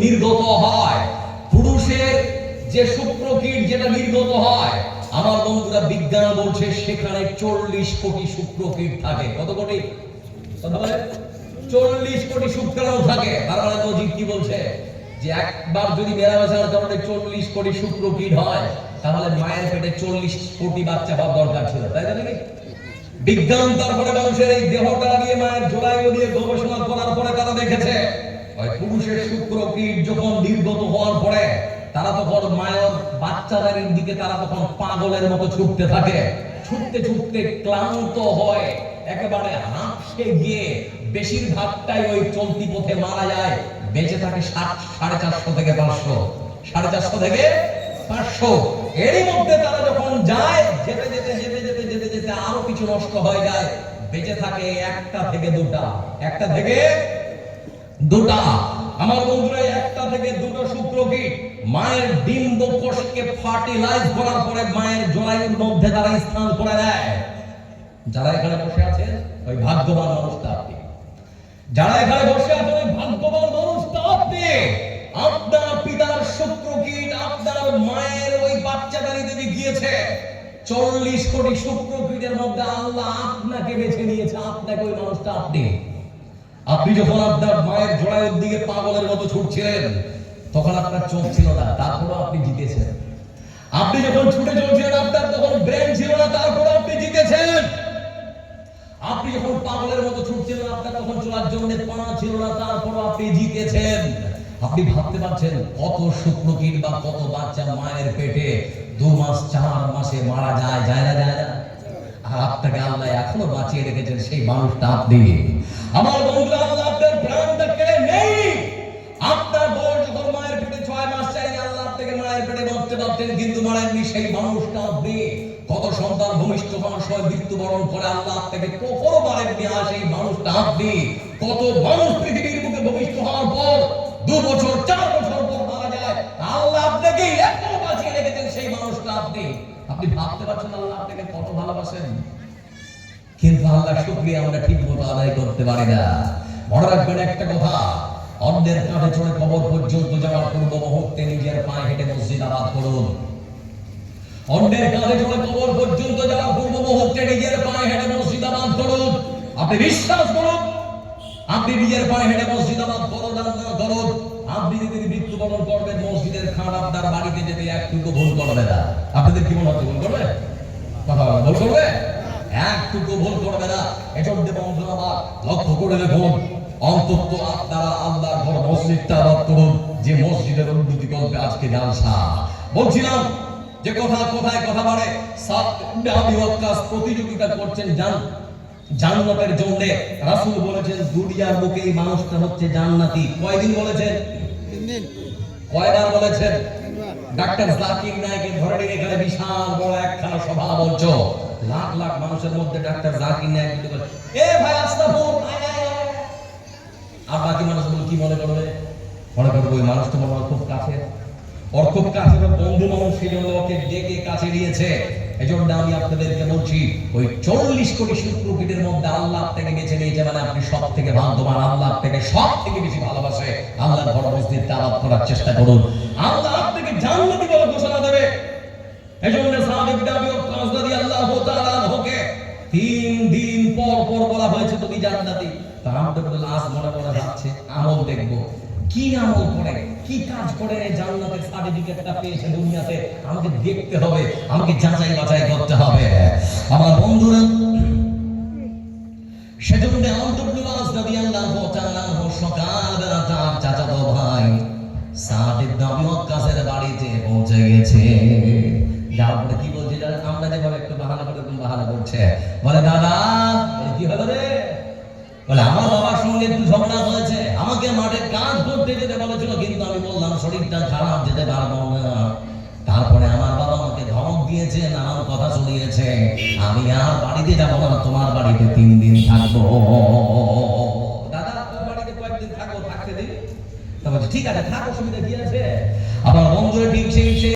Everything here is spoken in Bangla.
নির্গত হয়, পুরুষের যে শুক্রকীট যেটা নির্গত হয়, আমার বন্ধুরা বিজ্ঞান বলছে সেখানে 40 কোটি শুক্রকীট থাকে। কত কোটি? কথা বলে 40 কোটি শুক্রাণু থাকে। তার মানে লজিক কি বলছে যে একবার যদি মেলামেশার কারণে 40 কোটি শুক্রকীট হয়, তাহলে মায়ের পেটে 40 কোটি বাচ্চা হওয়ার দরকার ছিল, তাই না? নাকি বিজ্ঞান তারপরে মানুষের এই দেহটা নিয়ে মায়ের জরায়ু নিয়ে গবেষণা করার পরে তারা দেখেছে ওই পুরুষের শুক্রকীট যখন নির্গত হওয়ার পরে তারা তখন মায়ের বাচ্চাদের দিকে তারা তখন পাগলের মতো ছুটতে থাকে। ছুটতে ছুটতে ক্লান্ত হয়, একেবারে হাঁপসে গিয়ে বেশিরভাগটাই ওই চলতি পথে মারা যায়। বেঁচে থাকে 450 থেকে 500, 450 থেকে 500। এরই মধ্যে তারা যখন যায়, যেতে যেতে যেতে যেতে যেতে যেতে আরো কিছু নষ্ট হয়ে যায়। বেঁচে থাকে 1টা থেকে 2টা, 1টা থেকে 2টা। আমার বন্ধুরা 1টা থেকে 2টো শুক্রকীট মায়ের ডিম্ব কোষকে ফার্টিলাইজ করার পরে মায়ের জরায়ুর মধ্যে তারা স্থান করে দেয়। যারা এখানে বসে আছেন ওই ভাগ্যবান মানুষটা আপনি, যারা এখানে বসে আছেন ওই ভাগ্যবান মানুষটা আপনি। আপনার পিতার শুক্রকীট আপনার মায়ের ওই বাচ্চাদানিতে গিয়েছে। 40 কোটি শুক্রকীটের মধ্যে আল্লাহ আপনাকে বেছে নিয়েছে, আপনাকে ওই মানুষটা আপনি। আপনি যখন আপনার মায়ের জরায়ুর দিকে পাগলের মতো ছুটছিলেন তখন আপনার চোখ ছিল না, তারপরও আপনি জিতেছেন। আপনি যখন ছুটে চলছিলেন আপনার তখন ব্রেন ছিল না, তারপরও আপনি জিতেছেন। আপনি যখন পাগলের মতো ছুটছিলেন আপনার তখন চলার জন্য পা ছিল না, তারপরও আপনি জিতেছেন। আপনি ভাবতে পারছেন কত শুক্রকীট বা কত বাচ্চা মায়ের পেটে 2 মাস 4 মাসে মারা যায়, যায় না যায় না? আর আপনাকে আল্লাহ এখনো বাঁচিয়ে রেখেছেন, সেই মানুষটা আপনি। আমার বন্ধুরা, আল্লাহ আপনার প্রাণটা কেড়ে নেই। আপনার বয়স যখন মায়ের পেটে 6 মাস চাই আল্লাহ আপনাকে মায়ের পেটে বাঁচতে পারতেন, কিন্তু মারেননি, সেই মানুষটা আপনি। কত সন্তান ভূমিষ্ঠ মানুষ হয় মৃত্যুবরণ করে, আল্লাহ আপনাকে কখনো মারেননি, আর সেই মানুষটা আপনি। কত মানুষ পৃথিবীর বুকে ভূমিষ্ঠ হওয়ার পর 2 বছর 4 বছর পর মারা যায়, আল্লাহ আপনাকে এখনো বাঁচিয়ে রেখেছেন, সেই মানুষটা আপনি। আপনি ভাবতে পারছেন আল্লাহ আপনাকে কত ভালোবাসেন, কিন্তু আল্লাহ শুকরিয়া আমরা ঠিক মতো আদায় করতে পারি না। মনে রাখবেন একটা কথা, অন্যের কাঁধে চড়ে কবর পর্যন্ত যাওয়ার পূর্ব মুহূর্তে নিজের পায়ে হেঁটে মসজিদ আবাদ করুন। অন্যের কাঁধে চড়ে কবর পর্যন্ত যাওয়ার পূর্ব মুহূর্তে নিজের পায়ে হেঁটে মসজিদ আবাদ করুন। আপনি বিশ্বাস করুন, আপনি নিজের পায়ে হেঁটে মসজিদ আবাদ করুন আর না করুন, আপনি যদি মৃত্যুবরণ করবেন মসজিদের খাট আপনার বাড়িতে যেতে একটুকু ভুল করবে না। আপনাদের কি মনে হচ্ছে ভুল করবে? কথা বলে ভুল করবে? একটুকু ভুল করবে না। এজন্য বন্ধুরা আমার লক্ষ্য করে দেখুন, অন্তত আপনারা আল্লাহর ঘর মসজিদটা আবাদ করুন, যে মসজিদের উন্নতি করবে আজকে জালসা। বলছিলাম যে কোথায় কথা বাড়ে, সাহাবী ওয়াক্কাস প্রতিযোগিতা করছেন জান্নাতের জন্য। রাসূল বলেছেন দুনিয়ার বুকে এই মানুষটা হচ্ছে জান্নাতি। কয়দিন বলেছেন? 3 দিন। কয়বার বলেছেন? ডাক্তার জাকির নায়েকের ধরে নিয়ে এখানে বিশাল বড় একখানা সভা মঞ্চ, লাখ লাখ মানুষের মধ্যে ডাক্তার জাকির নায়েক কিন্তু বলে, এ ভাই আস্তাগফিরুল্লাহ, আর বাকি মানুষগুলো কি মনে করবে? মনে করবে ওই মানুষটা মনে হয় খুব কাছে, ওর খুব কাছের বন্ধু মানুষ, সেই জন্য ওকে ডেকে কাছে নিয়েছে। এজন্য আমি আপনাদেরকে বলছি ওই 40 কোটি শুক্রকীটের মধ্যে আল্লাহ আপনাকে বেছে নিয়েছে, মানে আপনি সব থেকে ভাগ্যবান। আল্লাহ আপনাকে সব থেকে বেশি ভালোবাসে। আল্লাহর ঘর মসজিদটা আবাদ করার চেষ্টা করুন, আল্লাহ আপনাকে জান্নাতি বলে ঘোষণা দেবে। এজন্য সাহাবী আবু ওয়াক্কাস রাদিয়াল্লাহু তাআলা আনহুকে 3 দিন পর পর বলা হয়েছে তুমি জান্নাতি। তার আব্দুল্লাহ আজ মনে মনে ভাবছে আমল দেখব, কি আমল করে, কি কাজ করে জান্নাতের সার্টিফিকেটটা পেয়েছে দুনিয়াতে, আমাকে দেখতে হবে, আমাকে যাচাই বাছাই করতে হবে। আমার বন্ধুরা, সেজন্য আব্দুল্লাহ রাদিয়াল্লাহু তাআলা সকালবেলা তার চাচাতো ভাই সাদ ইবনে আবি ওয়াক্কাসের বাড়িতে পৌঁছে গেছে। যার পরে কি বলছে জানেন? আমরা যেভাবে একটু বাহানা করে বাহানা করছে, বলে দাদা কি হলো রে? বলে আমার বাবার সঙ্গে একটু ঝগড়া হয়েছে, আমাকে মাঠে কাজ করতে যেতে বলেছিল, কিন্তু আমি বললাম শরীরটা খারাপ, যেতে পারবো না। তারপরে আমার বাবা আমাকে ধমক দিয়েছে, নানান কথা শুনিয়েছে, আমি আর বাড়িতে যাবো না, তোমার বাড়িতে 3 দিন থাকবো। দাদা তোর বাড়িতে কয়েকদিন থাকবো, থাকতে দিন। ঠিক আছে থাক, অসুবিধা কি আছে? আবার বন্ধুরা ঠিক সেই